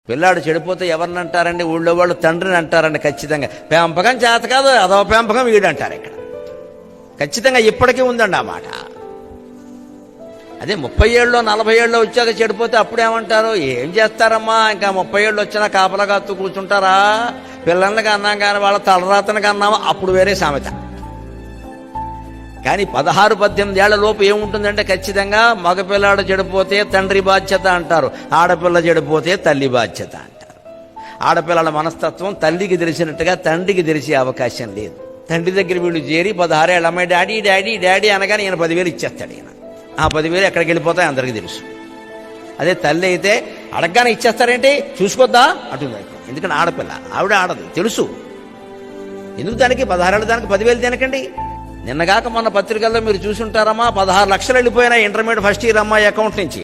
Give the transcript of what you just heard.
పిల్లాడు చెడిపోతే ఎవరిని అంటారండి? ఊళ్ళో వాళ్ళు తండ్రిని అంటారండి. ఖచ్చితంగా పెంపకం చేత కాదు, అదో పెంపకం వీడు అంటారు. ఇక్కడ ఖచ్చితంగా ఇప్పటికీ ఉందండి ఆ మాట. అదే 30 ఏళ్ళలో 40 ఏళ్ళలో వచ్చాక చెడిపోతే అప్పుడేమంటారు? ఏం చేస్తారమ్మా, ఇంకా 30 ఏళ్ళు వచ్చినా కాపలా కాస్తూ కూర్చుంటారా? పిల్లలకి అన్నాం కానీ వాళ్ళ తలరాతనకి అన్నామా, అప్పుడు వేరే సామెత. కానీ 16-18 ఏళ్ల లోపు ఏముంటుందంటే ఖచ్చితంగా మగపిల్లాడు చెడిపోతే తండ్రి బాధ్యత అంటారు, ఆడపిల్ల చెడిపోతే తల్లి బాధ్యత అంటారు. ఆడపిల్లల మనస్తత్వం తల్లికి తెలిసినట్టుగా తండ్రికి తెలిసే అవకాశం లేదు. తండ్రి దగ్గర వీళ్ళు చేరి 16 ఏళ్ళ అమ్మాయి డాడీ డాడీ డాడీ అనగానే ఈయన 10,000 ఇచ్చేస్తాడు. ఈయన ఆ 10,000 ఎక్కడికి వెళ్ళిపోతాయి అందరికీ తెలుసు. అదే తల్లి అయితే అడగగానే ఇచ్చేస్తారేంటి, చూసుకోద్దా అంటుంది. ఎందుకంటే ఆడపిల్ల, ఆవిడ ఆడదు, తెలుసు. ఎందుకు దానికి 16 ఏళ్ళ దానికి 10,000 తినకండి. నిన్నగాక మొన్న పత్రికల్లో మీరు చూసుంటారమ్మా, 16 లక్షలు వెళ్ళిపోయినా ఇంటర్మీడియట్ ఫస్ట్ ఇయర్ అమ్మాయి అకౌంట్ నుంచి.